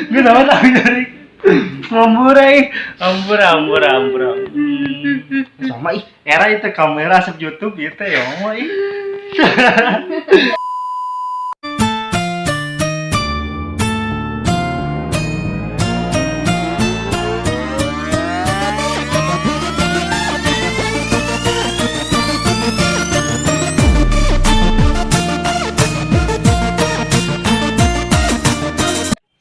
Kenapa tak nyari? Ngambur ampur. Sama ih, era itu kamera asap YouTube gitu ya, mau ih.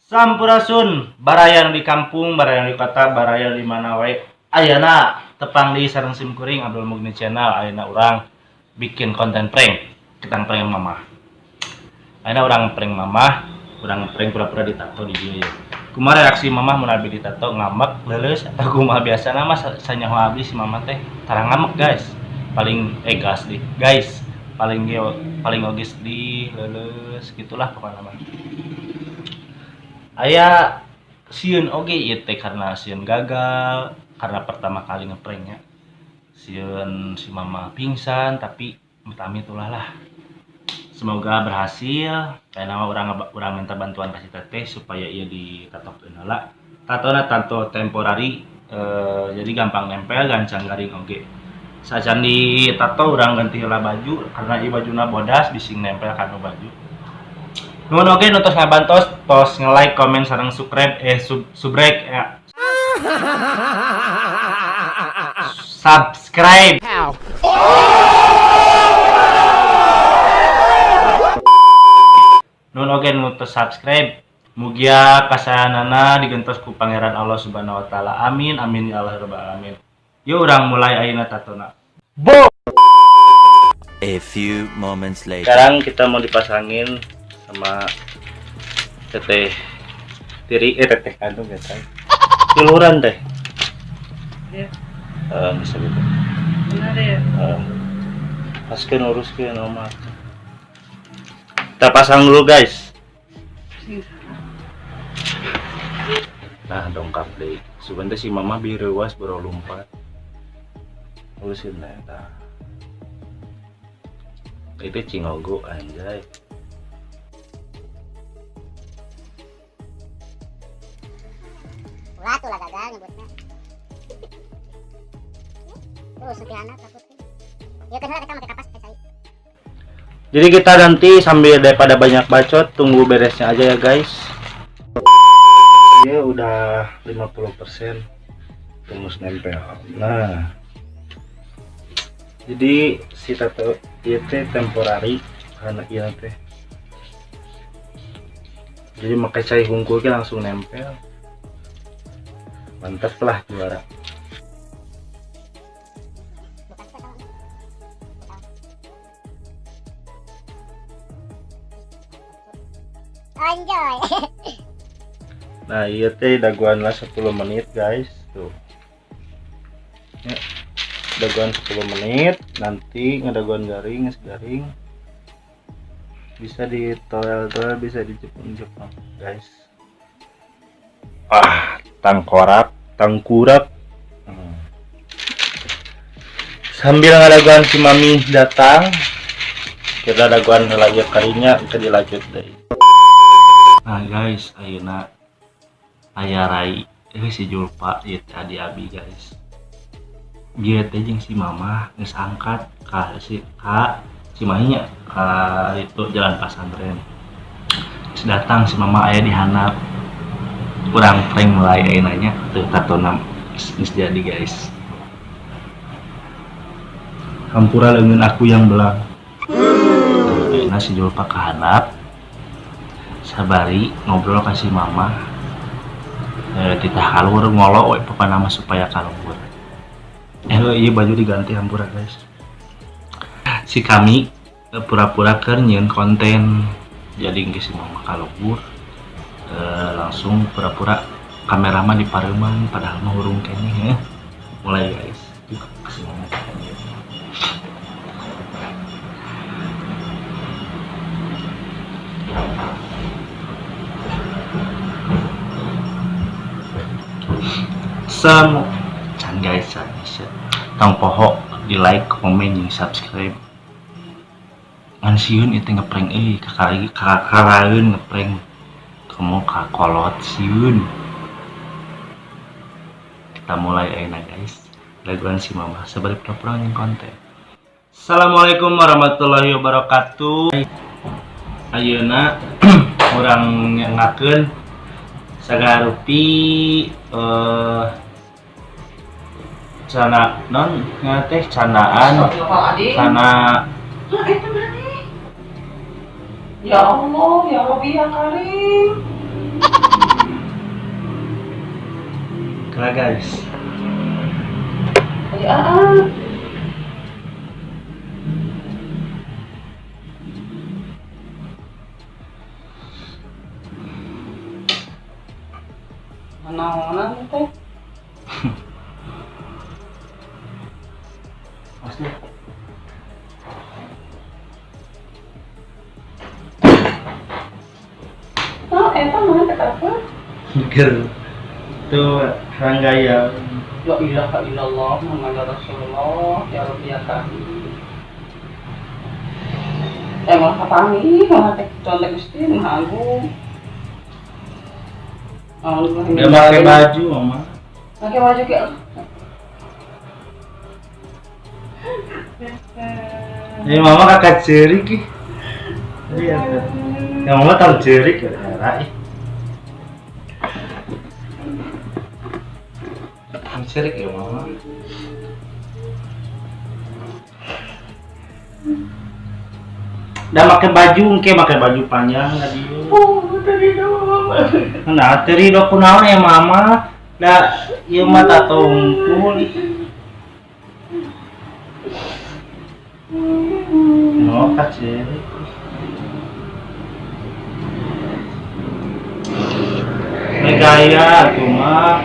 Sampurasun, barayan di kampung, barayan di kota, barayan di mana wae. Ayeuna tepang di sareng sim kuring Abdul Mugni Channel. Ayeuna urang bikin konten prank. Kita prank mama. Ayeuna urang prank mama, urang prank pura-pura ditato di dieu. Kumaha reaksi mama mun abi ditato ngambek leuleus atau kumaha biasana mah sanyaho abdi si mama teh tara ngambek, guys. Paling gas di. Guys, paling oge sedih, leuleus gitulah pokokna mah. Aya sieun oge ieu teh karena sieun gagal, karena pertama kali ngepranknya. Sieun si mama pingsan tapi amit-amit ulah lah. Semoga berhasil. Karena urang minta bantuan ka si teteh supaya ieu ditatokeun heula. Tatona tato temporari, jadi gampang nempel, gancang garing oge. Sajan di tato urang ganti heula baju karena ieu bajuna bodas bising nempel kana baju. Nuhun oge nu tos ngabantos, tos nge-like, komen sareng subscribe subrek ya. Subscribe. Nuhun oge nu tos subscribe. Mugia kasayanana digentos ku Pangeran Allah Subhanahu wa taala. Amin amin ya Allah rabbal alamin. Yuk urang mulai ayeuna tatona. Bo. A few moments later. Sekarang kita mau dipasangin sama teteh tiri teteh kandung ya kan tiluran teh ya bisa gitu benar ya paskeun uruskeun omah kita pasang dulu guys. Nah dongkap deh sebentar si mama birewas baru lompat urusin nah itu cingogo anjay. Tuh lah gagal nyebutnya. Tuh setiana takutnya. Ya kan kita pakai kapas cai. Jadi kita nanti sambil daripada banyak bacot tunggu beresnya aja ya guys. Dia udah 50% tunggu nempel. Nah. Jadi si tato ieu teh temporari karena ieu teh. Jadi make cai hungkul ke langsung nempel. Mantap lah juara. Anjoy. Nah iya teh daguan lah 10 menit guys tuh ya, daguan 10 menit nanti ngedaguan garing bisa ditoel bisa dijepun guys. Tangkurak sambil ngadaguan si mami datang kita daguan lagi karinya kita dilanjut deh. Nah guys ayeuna aya rai si Julpa ieu tadi abi guys dia teh jeung si mama geus angkat ka si mahinya ka itu jalan pesantren datang si mama aya di handap kurang prank mulai ayeunanya tuh tatona geus jadi guys. Hampura leungeun aku yang belang. Ayeuna si Julpa ka handap sabari ngobrol ka si mama titah kalur ngolo we papa nama supaya kalur. Ieu baju diganti hampura guys. Si kami pura-pura keur nyieun konten jadi geus si mama kalur. Langsung pura-pura kameraman di pareuman padahal mah urung keneh ya. Mulai guys. Kasih banget. Can guys tong poho di like, komen, jeung subscribe. Ngan sieun itu ngeprank kakaraeun ngeprank kamu kakolot siun. Kita mulai enak guys. Laguan si mama sebalik pura yang konten. Assalamualaikum warahmatullahi wabarakatuh. Ayeuna urang nyengakeun sagarupi cana non teh canaan kana Ya Allah, ya Rabbi ya Karim. kana guys. Ya. Mana teh? Asli. Oh, eta mah teh apa? Ger. Tuh ranggaya. La ilaha illallah Muhammadur Rasulullah ya Rabbi ya Karim. Emang kapani, mah teh contek Gusti Maha Agung. Dia pakai baju mama. Pakai baju kayak Ini mama kakak jerik ih. Lihat. Ya mama tahu jerik ya, Rai. Jerik ya mama. Udah pakai baju, pakai baju panjang tadi. oh, tadi doang. Nah, teri do kunaon ya mama. Da ieu mah tato unggul. No, kacir. Gaya tuh mah.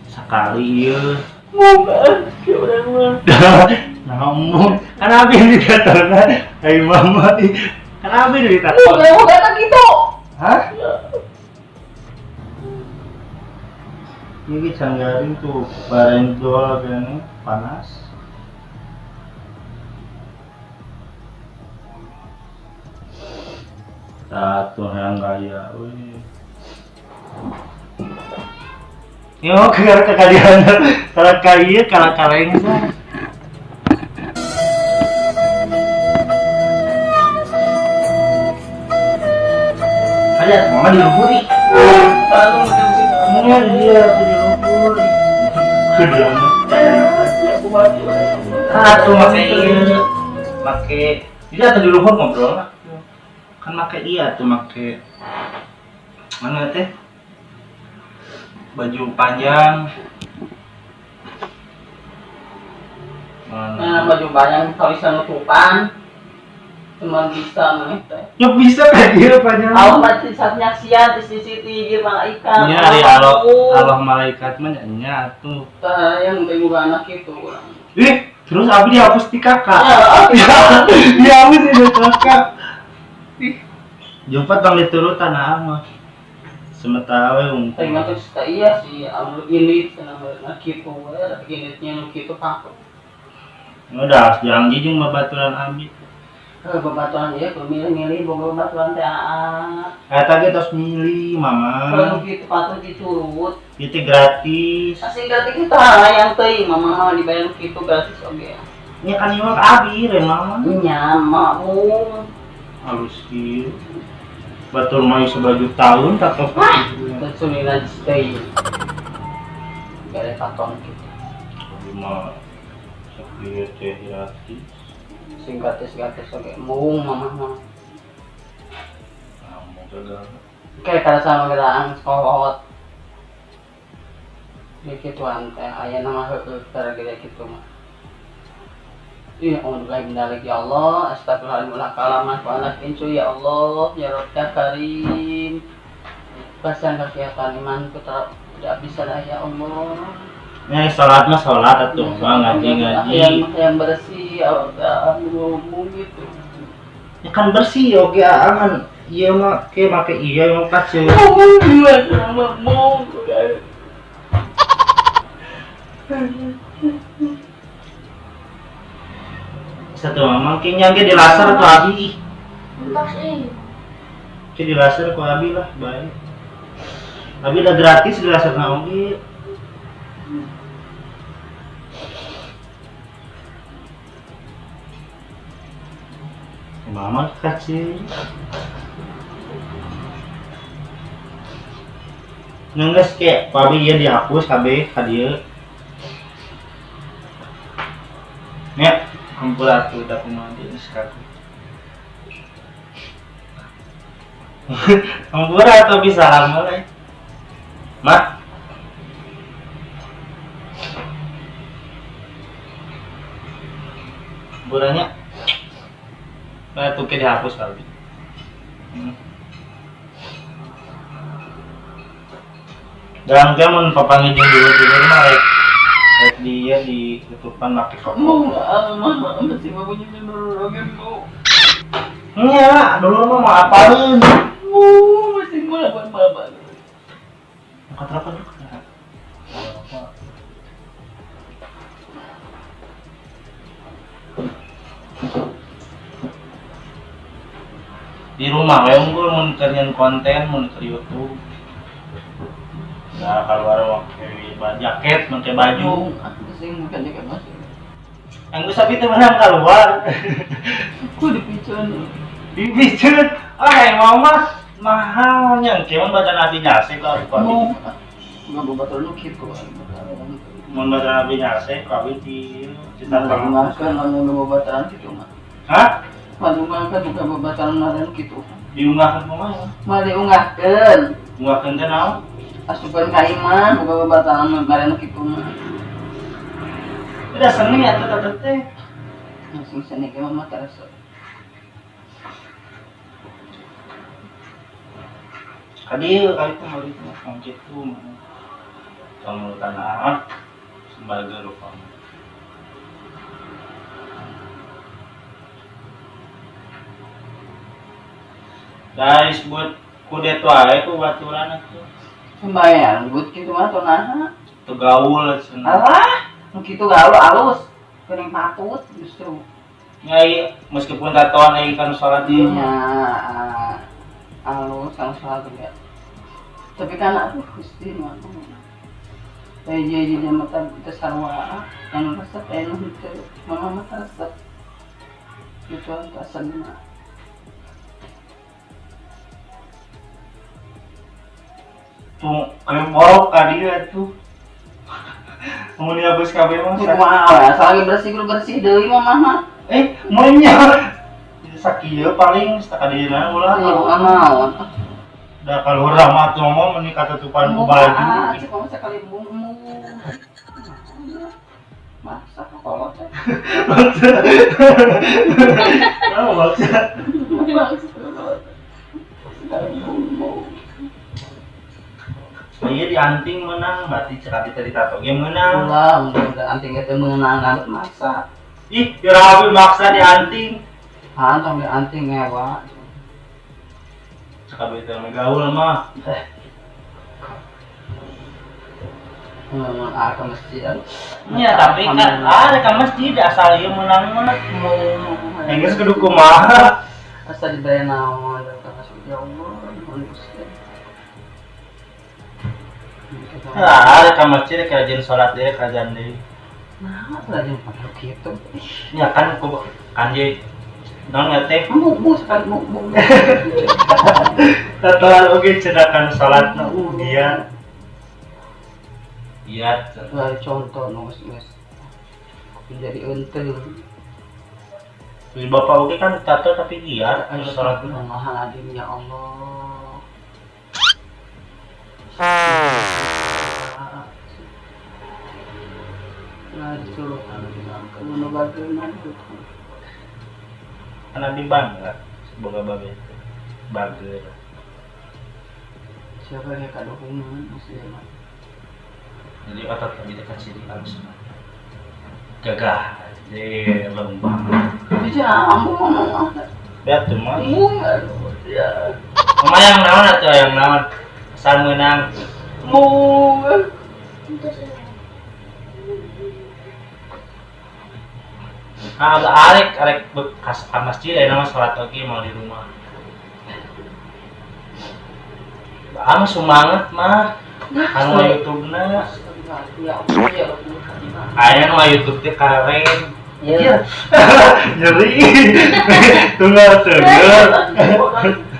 Sekali ieu. Moga ke urang mah. Namun, kan abis dikatakan, hai mama, kan abis dikatakan. Moga tak gitu. Hah? Ini canggarin tuh barendol kan panas. Satu yang gaya, wih. Yo, kira kekalian, kalau kaya, kalau kaleng sah. Lihat, mama dilupuri. Iya, dia aku dilupuri. Kediam. Tuh make dia tadi luhur ngobrol lah. Kan make iya tuh make mana teh? Baju panjang. Nah, baju panjang tulisan nutupan. Cuma bisa mah teh. Ya bisa kan dia panjang. Allah mati saat nyaksian di CCTV malaikat. Nya ari Allah malaikat mah nya tuh. Tah yang teu anak itu. Terus abi dihapus di kakak. Ya, Dihapus di kakak. Jumpa tang diturut tanah mah. Sementara teh ngatur iya sih amul ini cenah kitu we, initnya nu kitu pakut. Udah janji jeung babaturan abi. Bebatuan ya, milih-milih boga bebatuan teh Eta ge tos milih mama. kalau gitu patut dicurut. Itu gratis. Asing gratis kita yang teuing mama dibayar kitu gratis oge. Nya kan ieu mah ka abi re mama. Nya makmum. Halus kieu. Batur mah sebaju tahun tak tos. Tersuliran stay. Gale paton kitu. Abi mah sakieu teh gratis. Sing gratis oge mung mama mah. Mau gagal. Kayak kada sama geraan sekolot. Di kituan teh aya nama heueuh tara gede kitu mah. Iya, alhamdulillah bindalik ya Allah, astagfirullahaladzim kalamat wa anak insu ya Allah, ya Rabb ya Karim. Pasang kesehatan imanku tidak bisa lah ya Allah. Nya salat mah salat atuh, ngaji-ngaji. Yang bersih, Allah ngomong gitu. Ya kan bersih oge aman. Ieu mah ke make ieu mah kaceu. Ngomong dua sama ngomong. Satu mamang kayaknya ge di laser tuh abi. Entas Jadi laser ku abi lah baik. Abi udah gratis di laser naogi. Mama kasih. Nengges kayak pabi ya dihapus KB dia. Ya, kumpul atuh udah kumandi sekarang. Kumpul atau bisa lama lah. Mak. Buranya. Nah, tuh kayak dihapus kali. Jangan papangin dulu mah rek dia ditutupan pakai kok. Mau mama masih mau punya lagi mau. Iya, dulu mah mau apalin. Masih mau buat mama. Kata apa dulu? Di rumah we unggul mun kerjaan konten mun ke YouTube. Nah, kalau orang pakai jaket, pakai baju, Masih bukan jaket masih. yang gue sapi itu menang keluar. Aku dipicuan. Dibicut, yang mau mah mahalnya, cuman baca nabi nyasek lah. Mau nggak bawa lu gitu. Mau baca nabi nyasek, kau di Kita makan hanya nggak bawa bataran gitu mah. hah? Madu makan juga bawa bataran naren gitu. Diunggahkan pemain, Mari unggahkan. unggahkan teh naon? Asupan kaiman bawa bataran naren gitu mah. Udah seneng ya tuh teh. Langsung sini ke mama terasa. Kali itu mangkit tuh mana? Kamu tanah sebagai rupa. Guys, buat kudet wae tuh baturan itu. Sembayang, buat gitu mah tuh nah. Tuh gaul cenah. Alah, gitu gaul halus. Kering patut justru. Nyai meskipun tatoan ai kan salat ieu Iya, mah. halus kan soal juga. Tapi kan aku gusti mah. Jadi mata kita sarwa yang resep enak itu mama mata resep itu asalnya. Tuh kayak borok kali ya tuh. Mau dihapus kabeh mah. Wow, asal lagi bersih deui mama. Monya. Sakieu paling sakadina ulah. Naon? Da kalau rahmat ngomong menikah tutupan ku baju. Cek mama sekali bumbu. Masak kolot teh. Tahu maksud. Iya di anting menang, berarti cekati tadi tato game menang. Udah anting itu menang nganut masak. Ih, dirawi maksa di anting. Antong di anting ngewa. Cekabe itu gaul mah. Ngomong ke masjid. Iya, tapi kan ada ke masjid asal ieu menang mah. Enggeus kudu kumaha. Asal diberi naon dan masuk ya Allah. Ada ke masjid kerajaan salat deui, kerajaan deui. Nah, lagi pakai gitu. Ya kan ku kanji non teh Mau sekali mau. tatoan oge cedakan salatna dia. Iya, Lah contoh nus. Jadi entel. di bapak oge kan tato tapi giat anu salatna. Astagfirullahaladzim ya Allah. Nah, disuruh kalau bagaimana itu. Kan di bangga boga babe itu. Bager. Siapa yang kado hubungan muslimat? Jadi otot lebih dekat sini harus gagah. Jadi lembang. Bisa ambu ngomong apa? Lihat tuh mah. Ya. Mama yang naon atuh yang naon? Asal menang. Mau. Ada arek bekas masjid ada nama salat oge mau di rumah. Ah, semangat mah. Anu mah YouTube-na. Ya Allah ya Allah. Aya mah YouTube teh keren. Iya. Nyeri. Tunggal tunggal.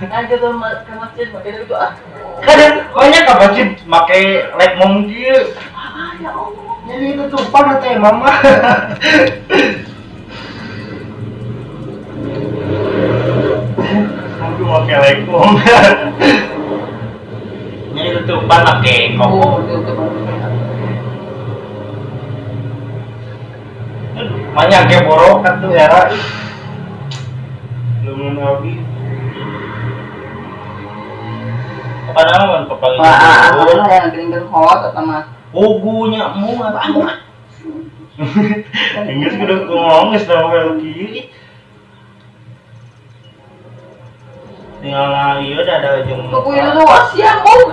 Aja tuh ke masjid makin itu ah. Kadang banyak ka bacin make like mom kieu. Ya Allah. Jadi itu tumpang teh mama. Aku make like mom. Jadi itu tumpang make kok. Oh, itu Banyak ke borok kan tuh ya. Belum nabi. Apa nama kepala itu? yang gering hot atau mah? Pugunya mu atuh. Inggris kudu ngomong geus nama kieu. Tinggal ieu da ada jeung. Pugu itu luas ya mau.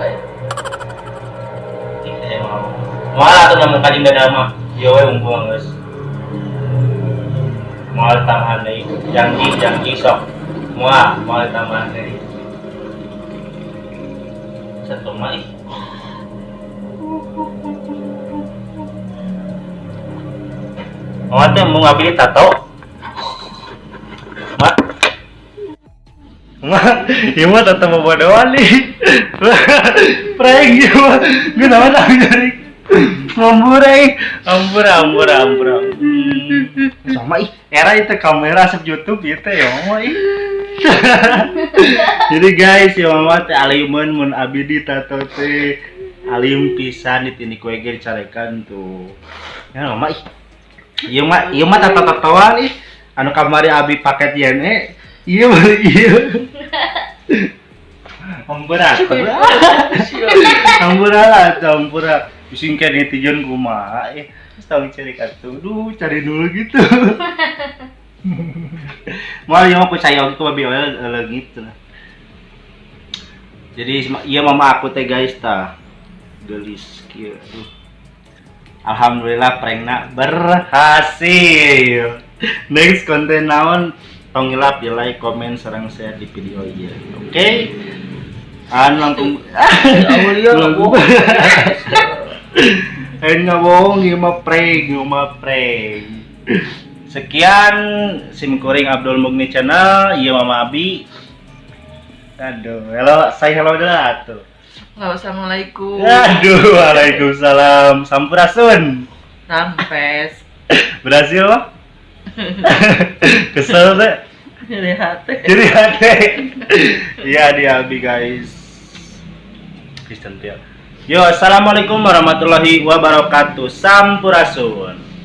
Moal atuh nyamu ka dinda mah. Ieu we unggul geus. Moal tambahan deui. Janji sok. Moal tambahan deui. Satu mai. Teh mau ngabili tato. Ieu mah tato bobodohan nih. Prank ieu mah. Geuna mah nyari. Ngambur ampura. Sama ih, era itu kamera asap YouTube ieu teh ya mah ih. Jadi guys, ya mama teh alimun mun abi di tato teh alim pisan ditindih kue ge dicarekan tuh. Ya mama ih. Ieu mah tato-tatoan ih. Anu kamari abi paket YNE. Ieu. Ampura. Ampura. Bising ke netizen kumaha Terus tahu cari kartu. Duh, cari dulu gitu. Mal yang aku percaya itu babi gitu lah. Jadi iya mama aku teh guys tah. Gelis kieu. Alhamdulillah prankna berhasil. Next konten naon tong hilap di like, comment, sareng share di video ieu. Oke. Langsung nggak bohong, ieu mah prank. Sekian simkuring Abdul Mugni Channel, iya Mama Abi. Aduh, hello dulu atuh. Assalamualaikum. Aduh, waalaikumsalam. Sampurasun. Sampes. Berhasil mah? Kesel deh. Jadi hati. Iya dia Abi guys. Kristen Yo, assalamualaikum warahmatullahi wabarakatuh. Sampurasun.